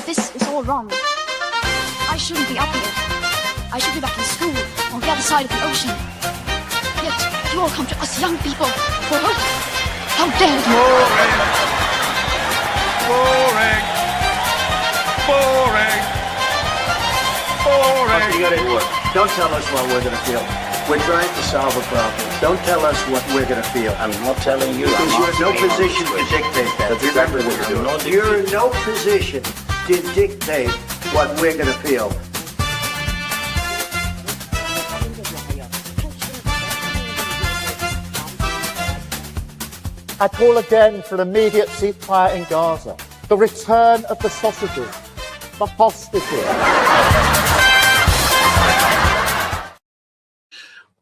This is all wrong. I shouldn't be up here. I should be back in school on the other side of the ocean. Yet you all come to us young people for hope. How dare you! Boring. Boring. Boring. Okay, you got into it. Don't tell us what we're going to feel. We're trying to solve a problem. Don't tell us what we're going to feel. I'm not telling you. Because you're in no position to dictate that. Remember what you're doing. You're in no position to dictate what we're going to feel. I call again for an immediate ceasefire in Gaza, the return of the sausages, the hostages.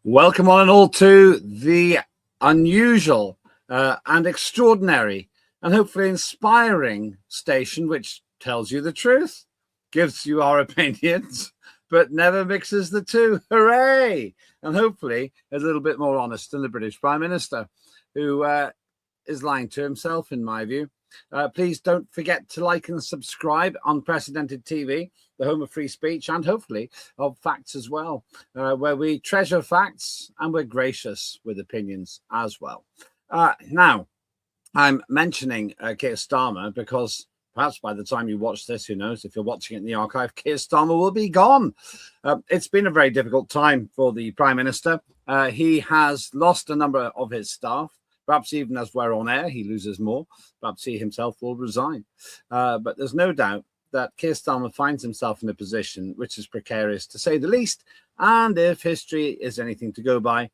Welcome on and all to the unusual and extraordinary and hopefully inspiring station which tells you the truth, gives you our opinions, but never mixes the two. Hooray! And hopefully is a little bit more honest than the British Prime Minister, who is lying to himself, in my view. Please don't forget to like and subscribe on Unprecedented TV, the home of free speech and hopefully of facts as well, where we treasure facts and we're gracious with opinions as well. Now, I'm mentioning Keir Starmer because perhaps by the time you watch this, who knows, if you're watching it in the archive, Keir Starmer will be gone. It's been a very difficult time for the Prime Minister. He has lost a number of his staff. Perhaps even as we're on air, he loses more. Perhaps he himself will resign. But there's no doubt that Keir Starmer finds himself in a position which is precarious, to say the least. And if history is anything to go by,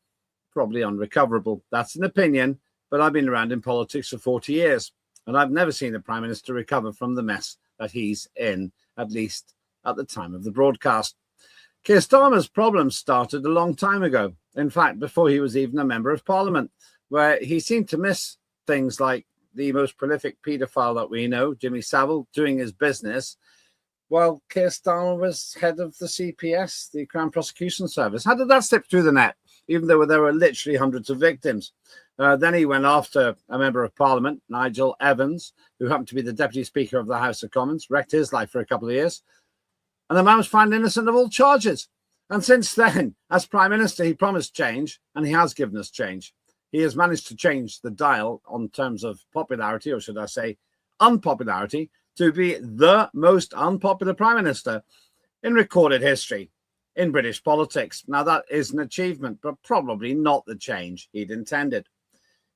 probably unrecoverable. That's an opinion, but I've been around in politics for 40 years, and I've never seen the Prime Minister recover from the mess that he's in, at least at the time of the broadcast. Keir Starmer's problems started a long time ago. In fact, before he was even a member of Parliament, where he seemed to miss things like the most prolific paedophile that we know, Jimmy Savile, doing his business, while Keir Starmer was head of the CPS, the Crown Prosecution Service. How did that slip through the net, even though there were literally hundreds of victims? Then he went after a member of Parliament, Nigel Evans, who happened to be the Deputy Speaker of the House of Commons, wrecked his life for a couple of years. And the man was found innocent of all charges. And since then, as Prime Minister, he promised change, and he has given us change. He has managed to change the dial on terms of popularity, or should I say unpopularity, to be the most unpopular Prime Minister in recorded history in British politics. Now, that is an achievement, but probably not the change he'd intended.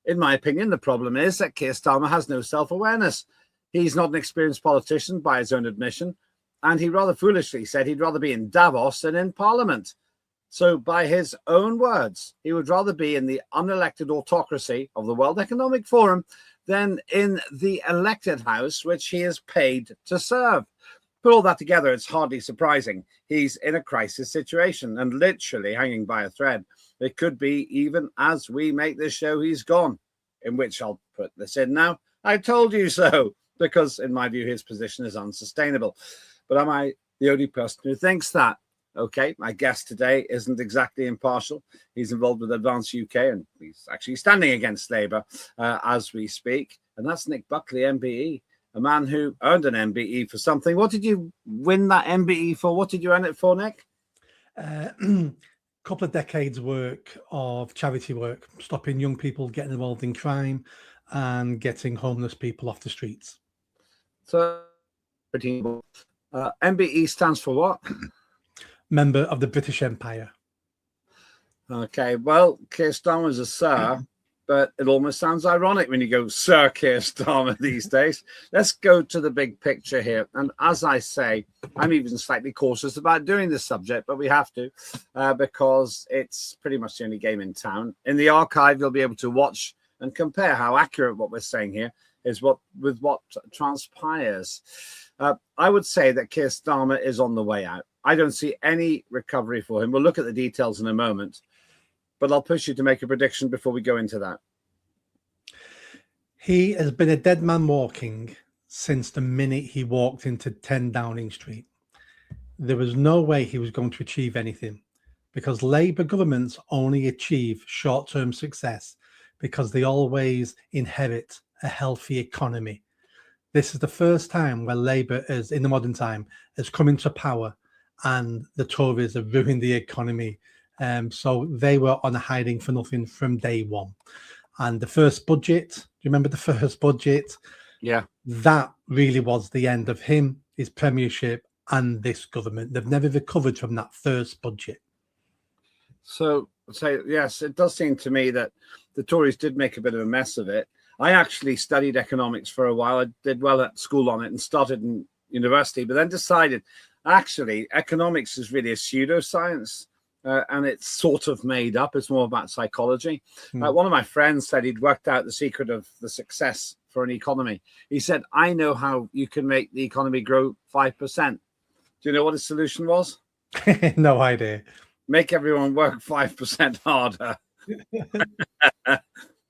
In my opinion, the problem is that Keir Starmer has no self-awareness. He's not an experienced politician by his own admission, and he rather foolishly said he'd rather be in Davos than in Parliament. So by his own words, he would rather be in the unelected autocracy of the World Economic Forum than in the elected house, which he is paid to serve. Put all that together, it's hardly surprising. He's in a crisis situation and literally hanging by a thread. It could be even as we make this show, he's gone, in which I'll put this in now. I told you so, because in my view, his position is unsustainable. But am I the only person who thinks that? Okay, my guest today isn't exactly impartial. He's involved with Advance UK, and he's actually standing against Labour as we speak. And that's Buckley MBE, a man who earned an MBE for something. What did you win that MBE for? What did you earn it for, Nick? Couple of decades work of charity work, stopping young people getting involved in crime and getting homeless people off the streets. So, MBE stands for what? Member of the British Empire. Okay, well, Keir Starmer's a sir, but it almost sounds ironic when you go Sir Keir Starmer these days. Let's go to the big picture here. And as I say, I'm even slightly cautious about doing this subject, but we have to because it's pretty much the only game in town. In the archive, you'll be able to watch and compare how accurate what we're saying here is with what transpires. I would say that Keir Starmer is on the way out. I don't see any recovery for him. We'll look at the details in a moment, but I'll push you to make a prediction before we go into that. He has been a dead man walking since the minute he walked into 10 Downing Street. There was no way he was going to achieve anything because Labour governments only achieve short-term success because they always inherit a healthy economy. This is the first time where Labour is, in the modern time, has come into power, and the Tories have ruined the economy. So they were on a hiding for nothing from day one. And the first budget, do you remember the first budget? Yeah. That really was the end of him, his premiership, and this government. They've never recovered from that first budget. So yes, it does seem to me that the Tories did make a bit of a mess of it. I actually studied economics for a while. I did well at school on it and started in university, but then decided actually economics is really a pseudoscience. And it's sort of made up. It's more about psychology. One of my friends said he'd worked out the secret of the success for an economy. He said, I know how you can make the economy grow 5%. Do you know what his solution was? No idea. Make everyone work 5% harder.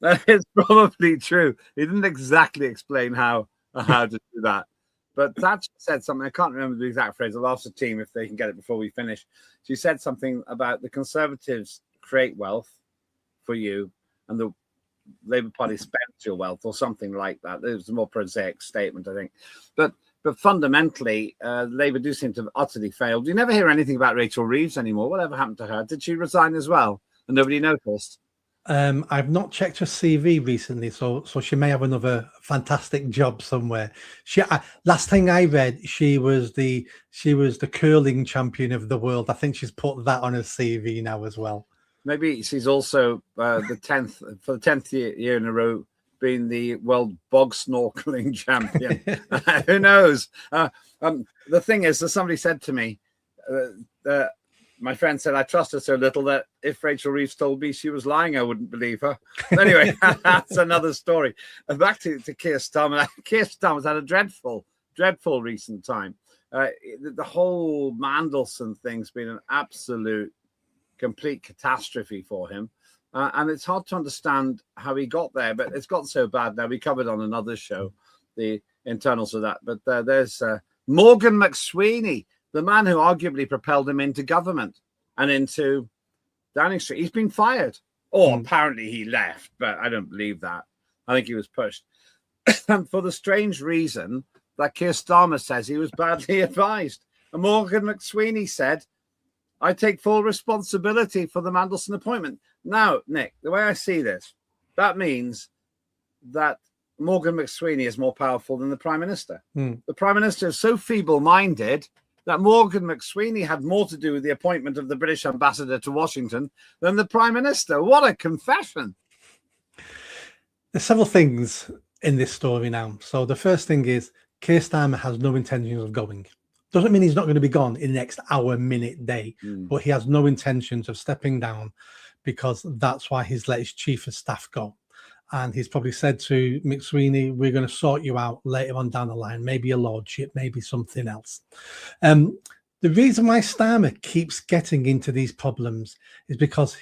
That is probably true. He didn't exactly explain how to do that. But Thatcher said something, I can't remember the exact phrase. I'll ask the team if they can get it before we finish. She said something about the Conservatives create wealth for you and the Labour Party spends your wealth, or something like that. It was a more prosaic statement, I think. But fundamentally, Labour do seem to have utterly failed. You never hear anything about Rachel Reeves anymore. Whatever happened to her? Did she resign as well? And nobody noticed? I've not checked her CV recently, so she may have another fantastic job somewhere. Last thing I read, she was the curling champion of the world. I think she's put that on her CV now as well. Maybe she's also the 10th year in a row being the world bog snorkeling champion. Who knows? The thing is, that somebody said to me, my friend said, I trust her so little that if Rachel Reeves told me she was lying, I wouldn't believe her. Anyway, that's another story. Back to Keir Starmer. Keir Starmer's had a dreadful recent time. The whole Mandelson thing's been an absolute, complete catastrophe for him. And it's hard to understand how he got there, but it's got so bad now. We covered on another show the internals of that. But there's Morgan McSweeney, the man who arguably propelled him into government and into Downing Street. He's been fired. Or apparently he left, but I don't believe that. I think he was pushed. And for the strange reason that Keir Starmer says he was badly advised. And Morgan McSweeney said, I take full responsibility for the Mandelson appointment. Now, Nick, the way I see this, that means that Morgan McSweeney is more powerful than the Prime Minister. The Prime Minister is so feeble-minded that Morgan McSweeney had more to do with the appointment of the British ambassador to Washington than the Prime Minister. What a confession. There's several things in this story now. So the first thing is Keir Starmer has no intentions of going. Doesn't mean he's not going to be gone in the next hour, minute, day, but he has no intentions of stepping down, because that's why he's let his chief of staff go. And he's probably said to McSweeney, we're going to sort you out later on down the line, maybe a lordship, maybe something else. The reason why Starmer keeps getting into these problems is because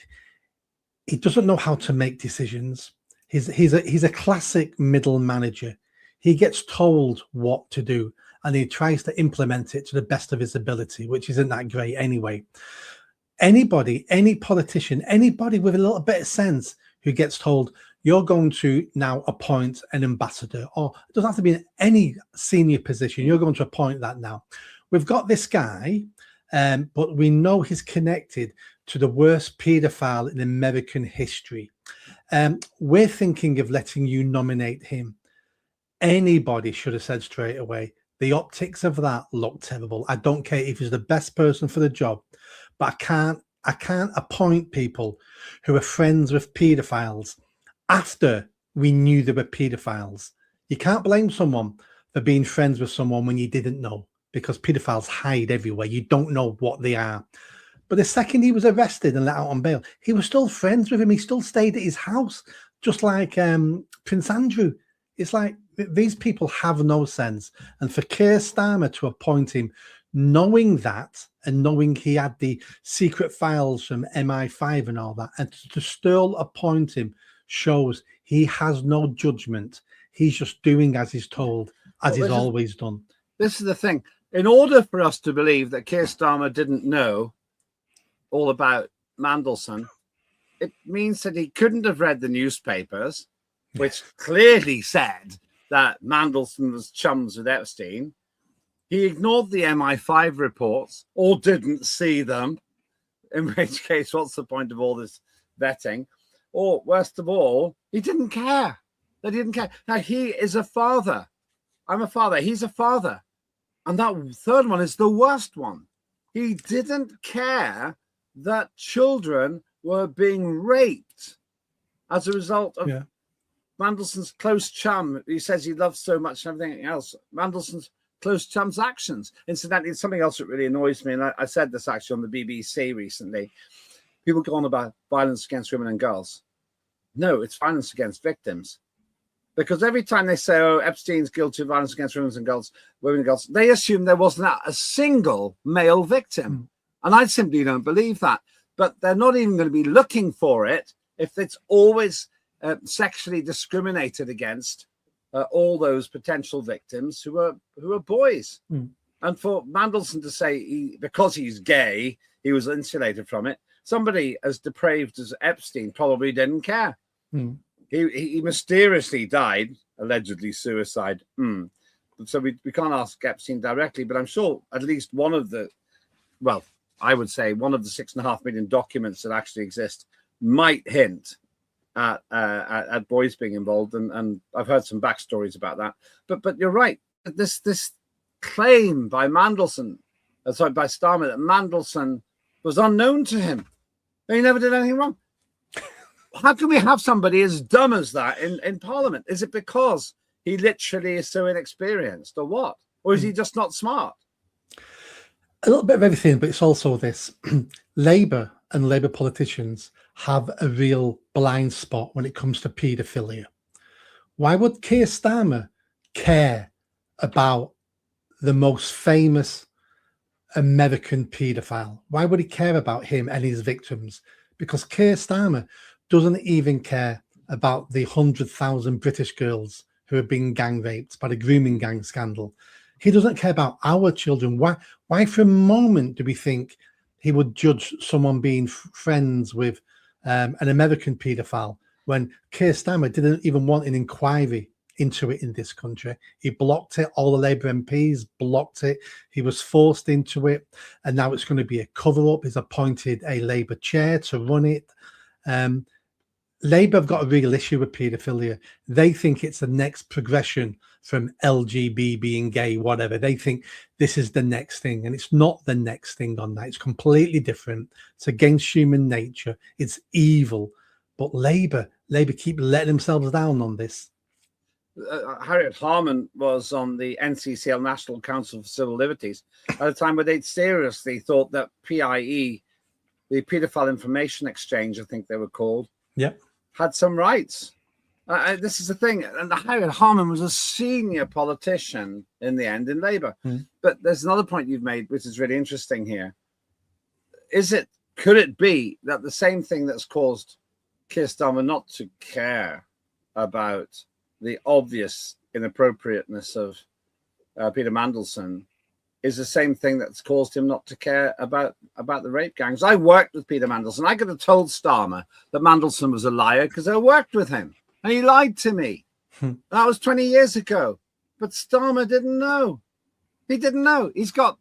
he doesn't know how to make decisions. He's a classic middle manager. He gets told what to do and he tries to implement it to the best of his ability, which isn't that great anyway. Anybody, any politician, anybody with a little bit of sense who gets told, you're going to now appoint an ambassador, or it doesn't have to be in any senior position, you're going to appoint that now. We've got this guy, but we know he's connected to the worst paedophile in American history. We're thinking of letting you nominate him. Anybody should have said straight away, the optics of that look terrible. I don't care if he's the best person for the job, but I can't appoint people who are friends with paedophiles after we knew they were paedophiles. You can't blame someone for being friends with someone when you didn't know, because paedophiles hide everywhere. You don't know what they are. But the second he was arrested and let out on bail, he was still friends with him. He still stayed at his house, just like Prince Andrew. It's like these people have no sense. And for Keir Starmer to appoint him, knowing that and knowing he had the secret files from MI5 and all that, and to still appoint him shows he has no judgment. He's just doing as he's told, as he's always done. This is the thing. In order for us to believe that Keir Starmer didn't know all about Mandelson, it means that he couldn't have read the newspapers, which clearly said that Mandelson was chums with Epstein. He ignored the MI5 reports or didn't see them, in which case, what's the point of all this vetting? Or worst of all, he didn't care. They didn't care. Now, he is a father. I'm a father. He's a father. And that third one is the worst one. He didn't care that children were being raped as a result of Mandelson's close chum. He says he loves so much and everything else. Mandelson's close chum's actions. Incidentally, it's something else that really annoys me, and I said this actually on the BBC recently. People go on about violence against women and girls. No, it's violence against victims. Because every time they say, oh, Epstein's guilty of violence against women and girls, they assume there wasn't a single male victim. And I simply don't believe that. But they're not even going to be looking for it if it's always sexually discriminated against all those potential victims who are boys. And for Mandelson to say because he's gay, he was insulated from it, somebody as depraved as Epstein probably didn't care. He mysteriously died, allegedly suicide. So we can't ask Epstein directly, but I'm sure at least one of the, well, I would say one of the 6.5 million documents that actually exist might hint at boys being involved, and I've heard some backstories about that. But you're right. This claim by Mandelson, by Starmer, that Mandelson was unknown to him. He never did anything wrong. How can we have somebody as dumb as that in Parliament? Is it because he literally is so inexperienced, or what? Or is he just not smart? A little bit of everything, but it's also this. Labour and Labour politicians have a real blind spot when it comes to paedophilia. Why would Keir Starmer care about the most famous American paedophile? Why would he care about him and his victims? Because Keir Starmer doesn't even care about the 100,000 British girls who have been gang raped by the grooming gang scandal. He doesn't care about our children. Why for a moment do we think he would judge someone being friends with an American paedophile when Keir Starmer didn't even want an inquiry into it in this country? He blocked it. All the Labour MPs blocked it. He was forced into it, and now it's going to be a cover-up. He's appointed a Labour chair to run it. Labour have got a real issue with paedophilia. They think it's the next progression from LGB being gay, whatever. They think this is the next thing, and it's not the next thing on that. It's completely different. It's against human nature. It's evil. But Labour keep letting themselves down on this. Harriet Harman was on the NCCL, National Council for Civil Liberties, at a time where they'd seriously thought that PIE, the Paedophile Information Exchange, I think they were called, had some rights. This is the thing. And Harriet Harman was a senior politician in the end in Labour. But there's another point you've made, which is really interesting here. Could it be that the same thing that's caused Keir Starmer not to care about the obvious inappropriateness of Peter Mandelson is the same thing that's caused him not to care about the rape gangs? I worked with Peter Mandelson. I could have told Starmer that Mandelson was a liar because I worked with him, and he lied to me. That was 20 years ago. But Starmer didn't know. He didn't know. He's got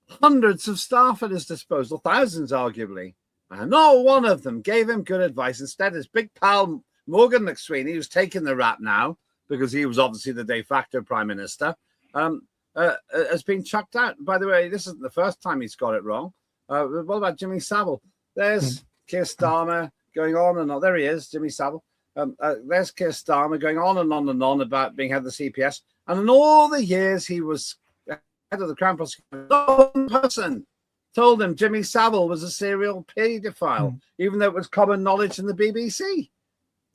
hundreds of staff at his disposal, thousands arguably, and not one of them gave him good advice. Instead, his big pal Morgan McSweeney, who's taking the rap now because he was obviously the de facto prime minister, has been chucked out. By the way, this isn't the first time he's got it wrong. What about Jimmy Savile? There's Keir Starmer going on and on. There he is, Jimmy Savile. There's Keir Starmer going on and on about being head of the CPS. And in all the years he was head of the Crown Prosecution, no one person told him Jimmy Savile was a serial paedophile, even though it was common knowledge in the BBC.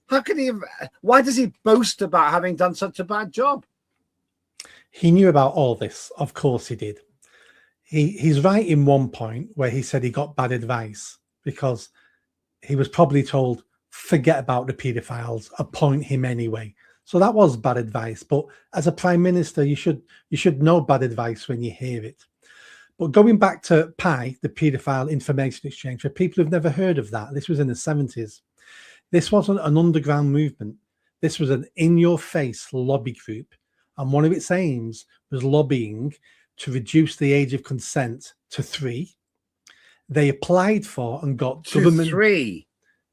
How could he? Why does he boast about having done such a bad job? He knew about all this. Of course he did. He's right in one point where he said he got bad advice because he was probably told, forget about the paedophiles, appoint him anyway. So that was bad advice. But as a prime minister, you should know bad advice when you hear it. But going back to PIE, the Paedophile Information Exchange, for people who've never heard of that, this was in the 70s. This wasn't an underground movement. This was an in-your-face lobby group, and one of its aims was lobbying to reduce the age of consent to 3. They applied for and got government. 3.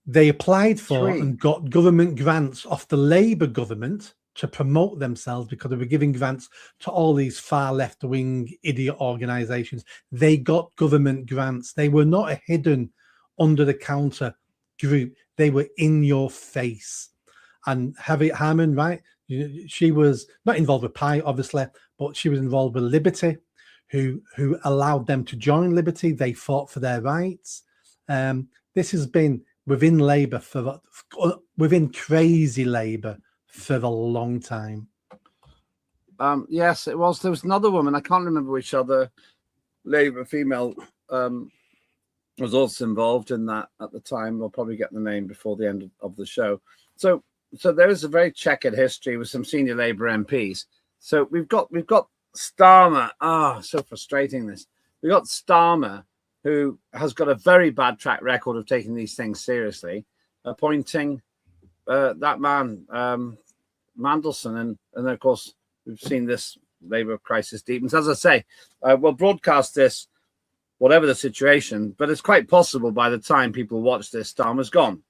They applied for 3. and got government grants off the Labour government to promote themselves, because they were giving grants to all these far left-wing idiot organisations. They got government grants. They were not a hidden, under-the-counter group. They were in your face. And Harriet Harman, right? She was not involved with Pi, obviously, but she was involved with Liberty, who allowed them to join Liberty. They fought for their rights. This has been within Labour within crazy Labour for a long time. Yes, it was. There was another woman. I can't remember which other Labour female was also involved in that at the time. We'll probably get the name before the end of the show. So there is a very checkered history with some senior Labour MPs. So we've got Starmer. So frustrating this. We've got Starmer, who has got a very bad track record of taking these things seriously, appointing that man, Mandelson. And of course, we've seen this Labour crisis deepens. As I say, we'll broadcast this, whatever the situation, but it's quite possible by the time people watch this, Starmer's gone.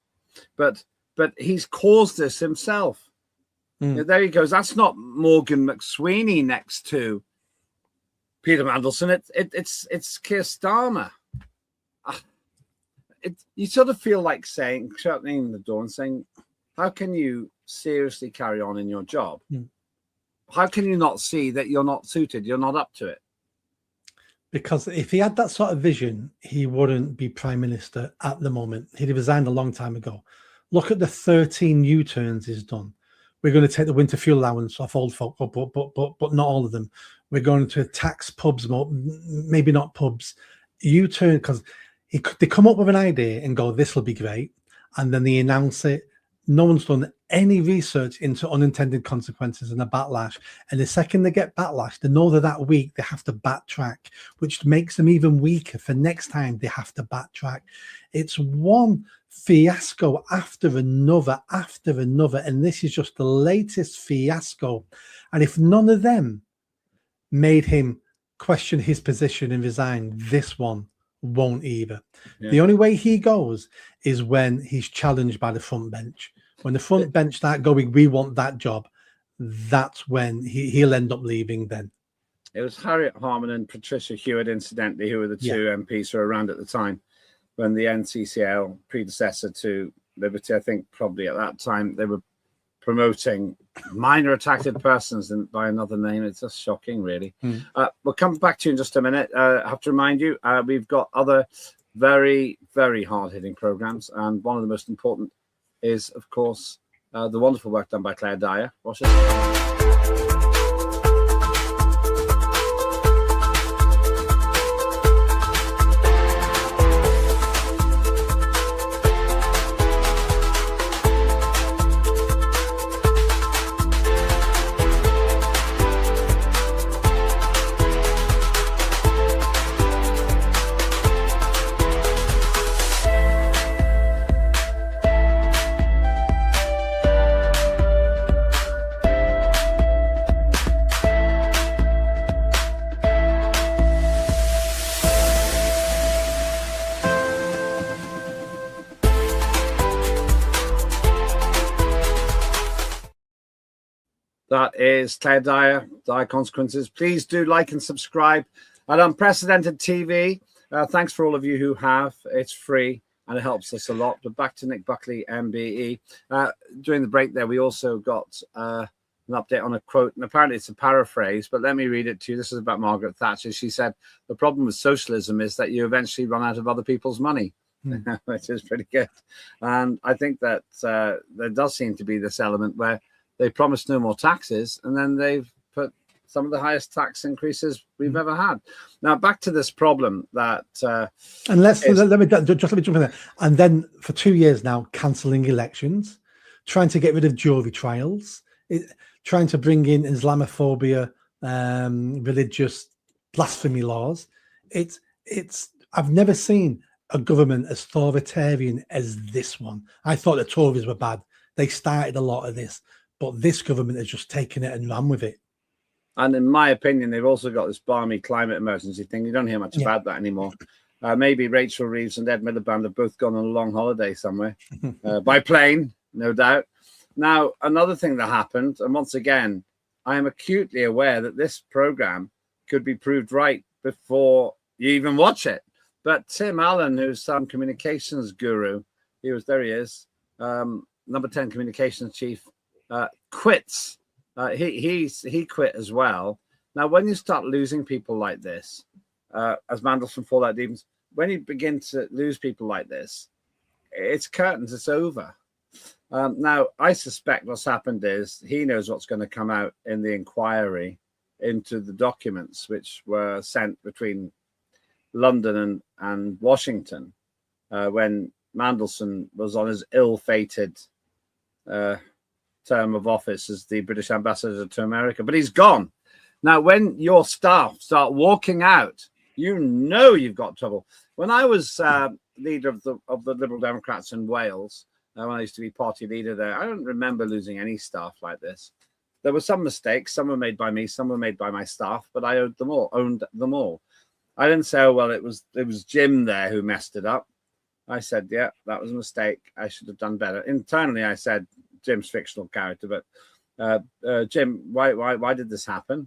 But he's caused this himself. There he goes. That's not Morgan McSweeney next to Peter Mandelson. It's Keir Starmer. You sort of feel like shutting the door and saying, how can you seriously carry on in your job? How can you not see that you're not suited? You're not up to it. Because if he had that sort of vision, he wouldn't be Prime Minister at the moment. He'd have resigned a long time ago. Look at the 13 U-turns he's done. We're going to take the winter fuel allowance off old folk, but not all of them. We're going to tax pubs more, maybe not pubs. U-turn, because they come up with an idea and go, this will be great. And then they announce it. No one's done any research into unintended consequences and a backlash. And the second they get backlash, they know that week they have to backtrack, which makes them even weaker for next time they have to backtrack. It's one fiasco after another. And this is just the latest fiasco. And if none of them made him question his position and resign, this one won't either. Yeah. The only way he goes is when he's challenged by the front bench. When the front bench start going, we want that job, that's when he'll end up leaving then. It was Harriet Harman and Patricia Hewitt, incidentally, who were the two MPs who were around at the time when the NCCL, predecessor to Liberty, I think probably at that time, they were promoting minor attracted persons by another name. It's just shocking, really. We'll come back to you in just a minute. I have to remind you, we've got other very, very hard-hitting programs, and one of the most important is, of course, the wonderful work done by Claire Dyer. Watch it. That is Claire Dyer, Dire Consequences. Please do like and subscribe at Unprecedented TV. Thanks for all of you who have. It's free and it helps us a lot. But back to Nick Buckley MBE. During the break there, we also got an update on a quote, and apparently it's a paraphrase, but let me read it to you. This is about Margaret Thatcher. She said, the problem with socialism is that you eventually run out of other people's money. Which is pretty good. And I think that there does seem to be this element where they promised no more taxes, and then they've put some of the highest tax increases we've ever had. Now, back to this problem that... and let me jump in there. And then for 2 years now, cancelling elections, trying to get rid of jury trials, trying to bring in Islamophobia, religious blasphemy laws. I've never seen a government as authoritarian as this one. I thought the Tories were bad. They started a lot of this, but this government has just taken it and ran with it. And in my opinion, they've also got this balmy climate emergency thing. You don't hear much about that anymore. Maybe Rachel Reeves and Ed Miliband have both gone on a long holiday somewhere by plane, no doubt. Now, another thing that happened, and once again, I am acutely aware that this program could be proved right before you even watch it. But Tim Allen, who's some communications guru, there he is, number 10 communications chief, quits. He quit as well. Now, when you start losing people like this, as Mandelson Fallout Demons, when you begin to lose people like this, it's curtains, it's over. Now, I suspect what's happened is he knows what's going to come out in the inquiry into the documents which were sent between London and Washington when Mandelson was on his ill-fated term of office as the British ambassador to America, but he's gone. Now, when your staff start walking out, you know you've got trouble. When I was leader of the Liberal Democrats in Wales, when I used to be party leader there, I don't remember losing any staff like this. There were some mistakes. Some were made by me, some were made by my staff, but I owned them all. I didn't say, oh, well, it was Jim there who messed it up. I said, yeah, that was a mistake. I should have done better. Internally, I said, Jim's fictional character, but Jim, why did this happen?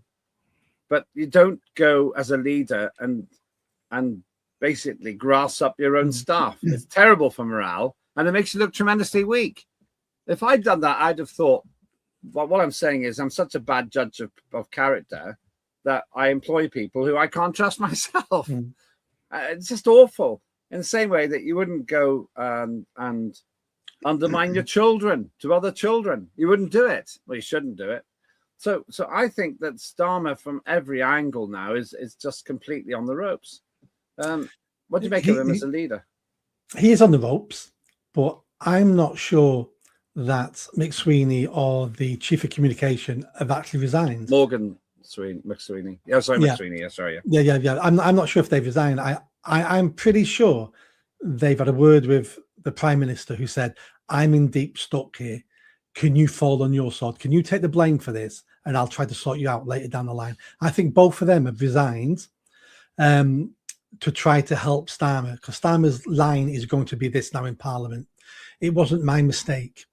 But you don't go as a leader and basically grass up your own staff. It's terrible for morale, and it makes you look tremendously weak. If I'd done that, I'd have thought, well, what I'm saying is I'm such a bad judge of character that I employ people who I can't trust myself. It's just awful. In the same way that you wouldn't go and undermine your children to other children. You wouldn't do it. Well, you shouldn't do it. So I think that Starmer from every angle now is just completely on the ropes. What do you make of him as a leader? He is on the ropes, but I'm not sure that McSweeney or the chief of communication have actually resigned. McSweeney. McSweeney. Yeah, sorry. Yeah. I'm not sure if they've resigned. I'm pretty sure they've had a word with the Prime Minister who said, I'm in deep stuck here. Can you fall on your sword? Can you take the blame for this? And I'll try to sort you out later down the line. I think both of them have resigned to try to help Starmer, because Starmer's line is going to be this now in Parliament. It wasn't my mistake.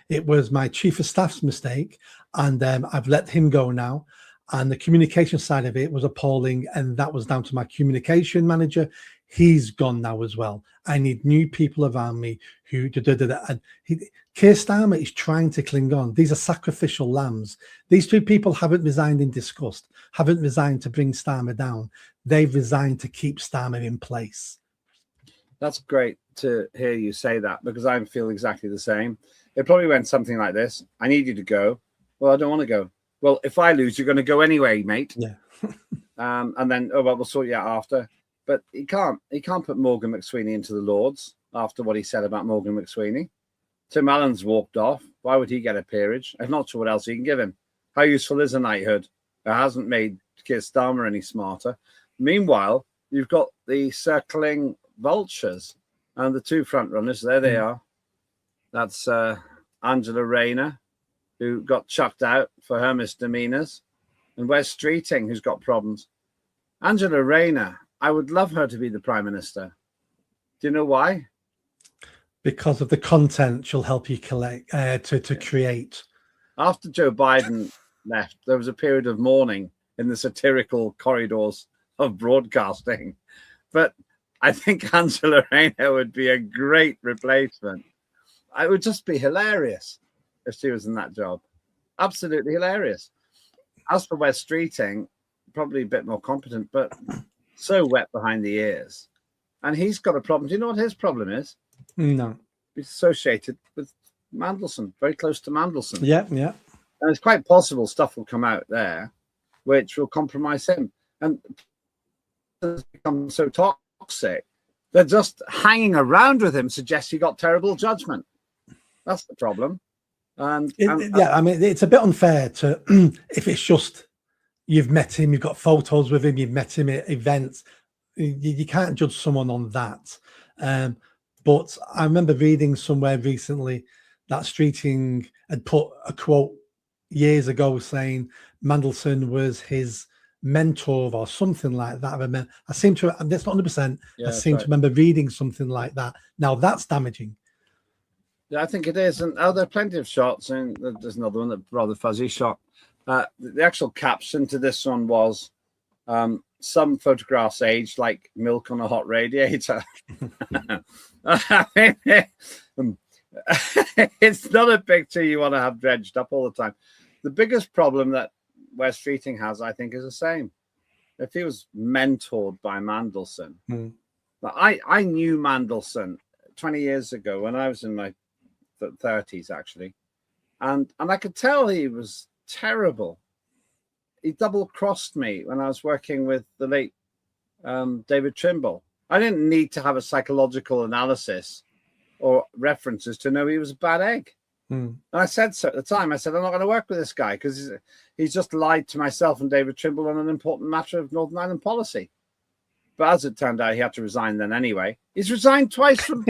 It was my chief of staff's mistake. And I've let him go now. And the communication side of it was appalling. And that was down to my communication manager. He's gone now as well. I need new people around me who and Keir Starmer is trying to cling on. These are sacrificial lambs. These two people haven't resigned in disgust, haven't resigned to bring Starmer down. They've resigned to keep Starmer in place. That's great to hear you say that, because I feel exactly the same. It probably went something like this. I need you to go. Well, I don't want to go. Well, if I lose, you're going to go anyway, mate. Yeah. And then, oh, well, we'll sort you out after. But he can't put Morgan McSweeney into the Lords after what he said about Morgan McSweeney. Tim Allen's walked off. Why would he get a peerage? I'm not sure what else he can give him. How useful is a knighthood? It hasn't made Keir Starmer any smarter. Meanwhile, you've got the circling vultures and the two front runners. There they are. That's Angela Rayner, who got chucked out for her misdemeanors, and Wes Streeting, who's got problems. Angela Rayner, I would love her to be the Prime Minister. Do you know why? Because of the content she'll help you collect to create. After Joe Biden left, there was a period of mourning in the satirical corridors of broadcasting. But I think Angela Rayner would be a great replacement. It would just be hilarious if she was in that job. Absolutely hilarious. As for Wes Streeting, probably a bit more competent, but so wet behind the ears. And he's got a problem. Do you know what his problem is? No. He's associated with Mandelson, very close to Mandelson. Yeah. And it's quite possible stuff will come out there which will compromise him. And it's become so toxic that just hanging around with him suggests he got terrible judgment. That's the problem. I mean, it's a bit unfair to if it's just you've met him, you've got photos with him, you've met him at events. You can't judge someone on that. But I remember reading somewhere recently that Streeting had put a quote years ago saying Mandelson was his mentor or something like that. I seem to, and that's not 100%. I seem to remember reading something like that. Now that's damaging. Yeah, I think it is. And there are plenty of shots, and there's another one, that rather fuzzy shot. The actual caption to this one was, some photographs aged like milk on a hot radiator. It's not a picture you want to have dredged up all the time. The biggest problem that Wes Streeting has, I think, is the same. If he was mentored by Mandelson, but I knew Mandelson 20 years ago when I was in my 30s, actually, and I could tell he was terrible. He double-crossed me when I was working with the late David Trimble. I didn't need to have a psychological analysis or references to know he was a bad egg. And I said so at the time. I said, I'm not going to work with this guy because he's just lied to myself and David Trimble on an important matter of Northern Ireland policy. But as it turned out, he had to resign then anyway. He's resigned twice from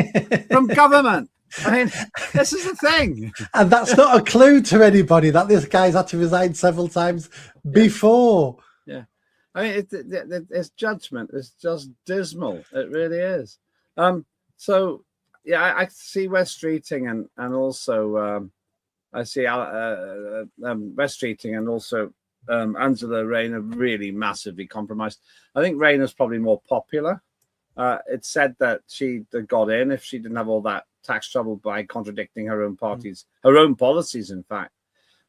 government. I mean, this is the thing. And that's not a clue to anybody that this guy's had to resign several times before. Yeah. I mean, it's judgment. It's just dismal. It really is. So, yeah, I see Wes Streeting and also I see Wes Streeting and also Angela Rayner really massively compromised. I think Rayner's probably more popular. It's said that she'd got in if she didn't have all that tax trouble by contradicting her own parties, her own policies, in fact.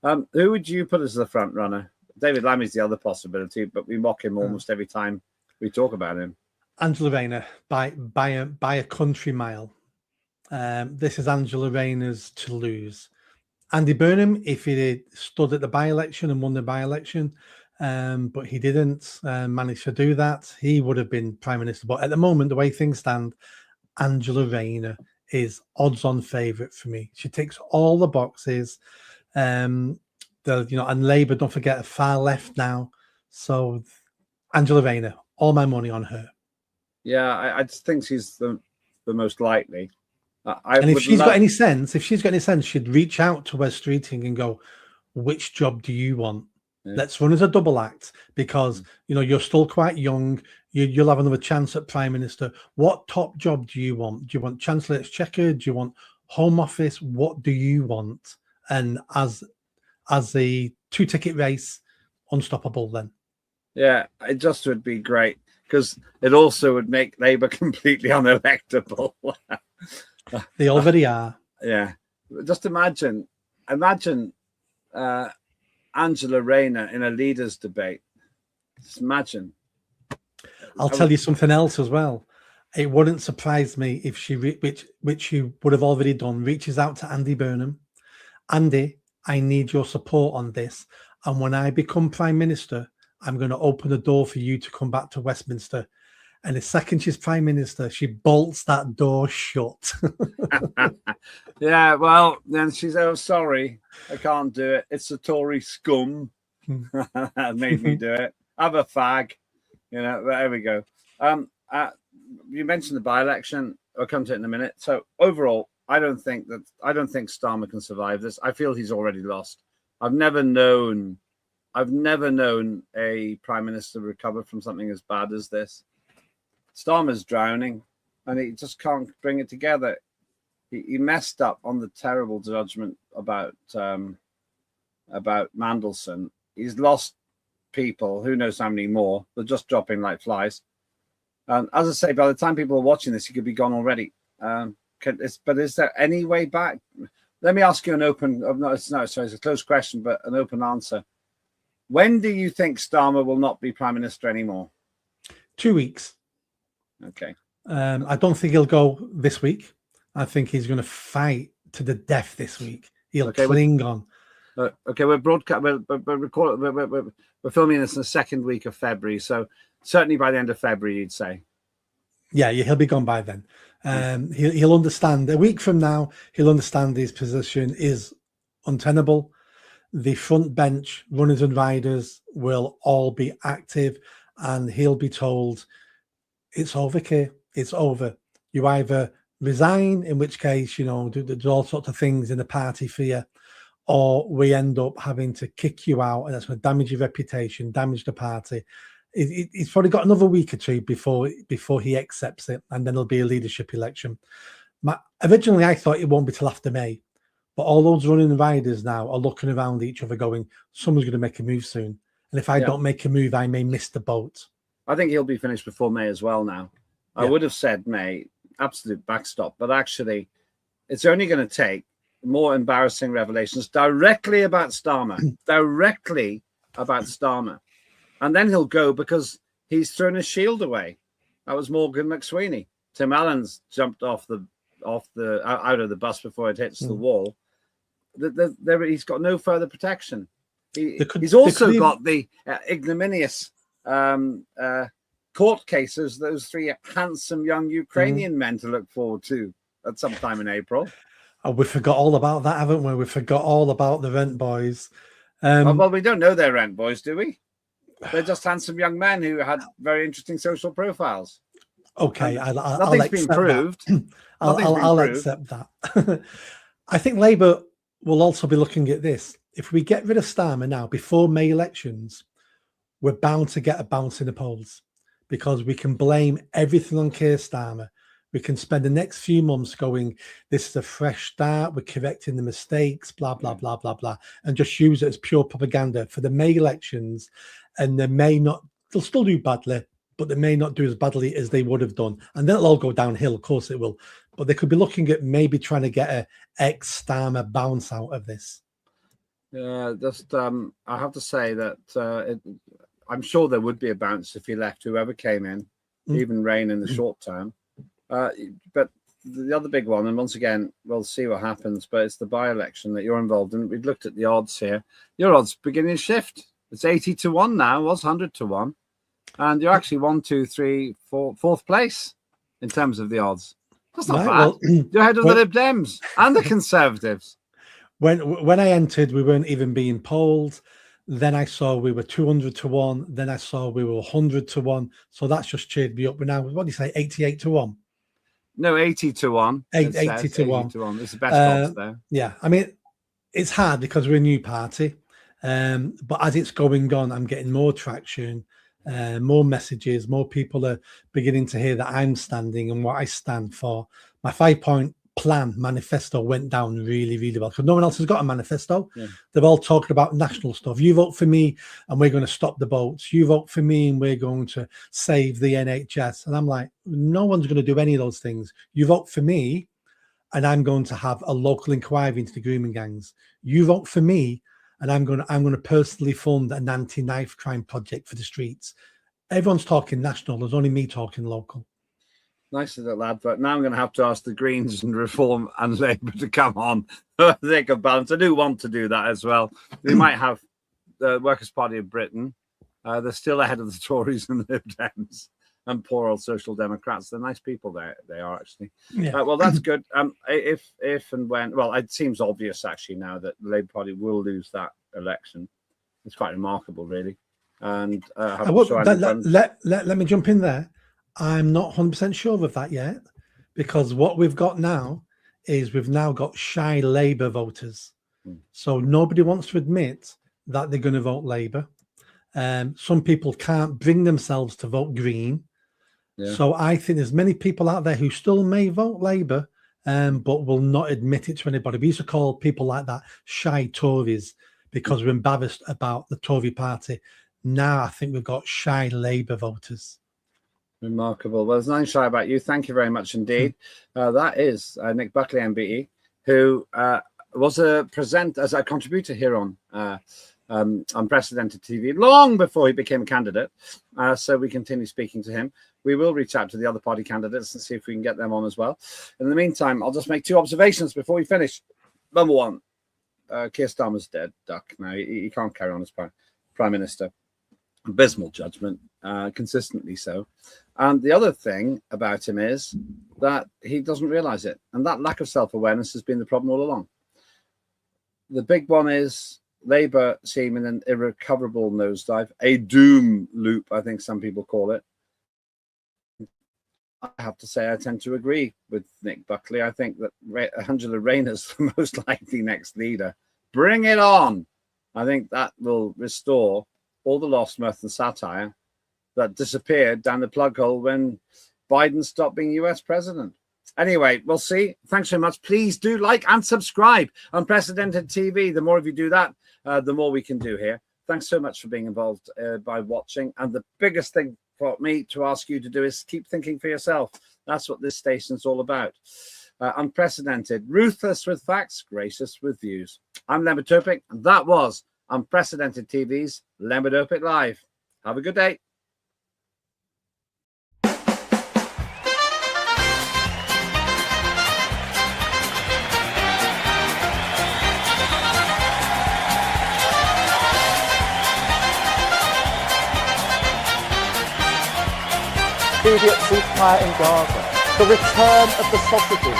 Who would you put as the front runner? David Lammy's the other possibility, but we mock him almost every time we talk about him. Angela Rayner by a country mile. This is Angela Rayner's to lose. Andy Burnham, if he had stood at the by-election and won the by-election, but he didn't manage to do that, he would have been Prime Minister. But at the moment, the way things stand, Angela Rayner is odds-on favourite for me. She ticks all the boxes. And Labour, don't forget, are far left now. So Angela Rayner, all my money on her. Yeah, I just think she's the most likely. And if she's got any sense, she'd reach out to Wes Streeting and go, which job do you want? Yeah. Let's run as a double act because, you're still quite young. You'll have another chance at Prime Minister. What top job do you want? Do you want Chancellor Exchequer? Do you want Home Office? What do you want? And as the two-ticket race, unstoppable then. Yeah, it just would be great because it also would make Labour completely unelectable. They already are. Yeah. Just imagine Angela Rayner in a leaders' debate. Just imagine. I'll tell you something else as well. It wouldn't surprise me if she, which she would have already done, reaches out to Andy Burnham. Andy, I need your support on this. And when I become Prime Minister, I'm going to open the door for you to come back to Westminster. And the second she's Prime Minister, she bolts that door shut. Yeah, well, then she's, oh, sorry, I can't do it. It's the Tory scum that made me do it. Have a fag. There we go. You mentioned the by-election. I'll come to it in a minute. So overall, I don't think Starmer can survive this. I feel he's already lost. I've never known a Prime Minister recover from something as bad as this. Starmer's drowning, and he just can't bring it together. He messed up on the terrible judgment about Mandelson. He's lost people, who knows how many more. They're just dropping like flies. As I say, by the time people are watching this, he could be gone already. But is there any way back? Let me ask you an open, it's a close question, but an open answer. When do you think Starmer will not be Prime Minister anymore? 2 weeks. Okay. I don't think he'll go this week. I think he's going to fight to the death this week. He'll cling on. Okay, we're filming this in the second week of February, so certainly by the end of February, you'd say. Yeah, he'll be gone by then. He'll understand. A week from now, he'll understand his position is untenable. The front bench runners and riders will all be active, and he'll be told, it's over, Keir. It's over. You either resign, in which case, you know, there's all sorts of things in the party for you, or we end up having to kick you out, and that's going to damage your reputation, damage the party. He's probably got another week or two before he accepts it, and then there'll be a leadership election. Originally, I thought it won't be till after May, but all those running riders now are looking around each other going, someone's going to make a move soon. And if I don't make a move, I may miss the boat. I think he'll be finished before May as well now. I would have said May, absolute backstop, but actually it's only going to take more embarrassing revelations directly about Starmer, and then he'll go because he's thrown his shield away. That was Morgan McSweeney. Tim Allen's jumped out of the bus before it hits the wall. He's got no further protection. He's also got the ignominious court cases, those 3 handsome young Ukrainian men to look forward to at some time in April. Oh, we forgot all about that, haven't we? We forgot all about the rent boys. Well, we don't know they're rent boys, do we? They're just handsome young men who had very interesting social profiles. Okay, nothing's been proved. I'll accept that. I think Labour will also be looking at this. If we get rid of Starmer now before May elections, we're bound to get a bounce in the polls, because we can blame everything on Keir Starmer. We can spend the next few months going, this is a fresh start, we're correcting the mistakes, blah, blah, blah, blah, blah, and just use it as pure propaganda for the May elections. And they'll still do badly, but they may not do as badly as they would have done. And then it'll all go downhill, of course it will. But they could be looking at maybe trying to get a ex-Starmer bounce out of this. Yeah, I have to say that I'm sure there would be a bounce if he left, whoever came in, even Rain in the short term. But the other big one, and once again, we'll see what happens, but it's the by-election that you're involved in. We've looked at the odds here. Your odds beginning to shift. It's 80-1 now. It was 100-1. And you're actually 4th place in terms of the odds. That's not bad. Well, you're ahead of the Lib Dems and the Conservatives. When I entered, we weren't even being polled. Then I saw we were 200-1. Then I saw we were 100-1. So that's just cheered me up. We're now, what do you say, 88-1? No, 80-1. 80-1. It's the best odds there. Yeah, I mean, it's hard because we're a new party. But as it's going on, I'm getting more traction, more messages, more people are beginning to hear that I'm standing and what I stand for. My 5-point plan manifesto went down really, really well, because no one else has got a manifesto. They're all talking about national stuff. You vote for me and we're going to stop the boats. You vote for me and we're going to save the NHS. And I'm like, no one's going to do any of those things. You vote for me and I'm going to have a local inquiry into the grooming gangs. You vote for me and I'm going to personally fund an anti-knife crime project for the streets. Everyone's talking national. There's only me talking local. Nice little advert. Now I'm going to have to ask the Greens and Reform and Labour to come on. They can balance. I do want to do that as well. We might have the Workers' Party of Britain. They're still ahead of the Tories and the Lib Dems and poor old Social Democrats. They're nice people. They are actually. Yeah. Well, that's good. If and when, well, it seems obvious actually now that the Labour Party will lose that election. It's quite remarkable, really. And let me jump in there. I'm not 100% sure of that yet, because what we've got now is we've now got shy Labour voters. So nobody wants to admit that they're going to vote Labour. Some people can't bring themselves to vote Green. Yeah. So I think there's many people out there who still may vote Labour, but will not admit it to anybody. We used to call people like that shy Tories because we're embarrassed about the Tory party. Now I think we've got shy Labour voters. Remarkable. Well, there's nothing shy about you. Thank you very much indeed. That is Nick Buckley MBE, who was a contributor here on Unprecedented TV long before he became a candidate. So we continue speaking to him. We will reach out to the other party candidates and see if we can get them on as well. In the meantime, I'll just make 2 observations before we finish. Number one, Keir Starmer's dead duck now. He can't carry on as Prime Minister. Abysmal judgment, consistently so. And the other thing about him is that he doesn't realise it. And that lack of self-awareness has been the problem all along. The big one is Labour seem in an irrecoverable nosedive, a doom loop, I think some people call it. I have to say I tend to agree with Nick Buckley. I think that Angela Rayner's the most likely next leader. Bring it on. I think that will restore all the lost mirth and satire that disappeared down the plug hole when Biden stopped being US president. Anyway, we'll see. Thanks so much. Please do like and subscribe. Unprecedented TV. The more of you do that, the more we can do here. Thanks so much for being involved by watching. And the biggest thing for me to ask you to do is keep thinking for yourself. That's what this station's all about. Unprecedented, ruthless with facts, gracious with views. I'm Lembit Öpik, and that was Unprecedented TV's Lembit Öpik Live. Have a good day. Immediate ceasefire in Gaza. The return of the sausages.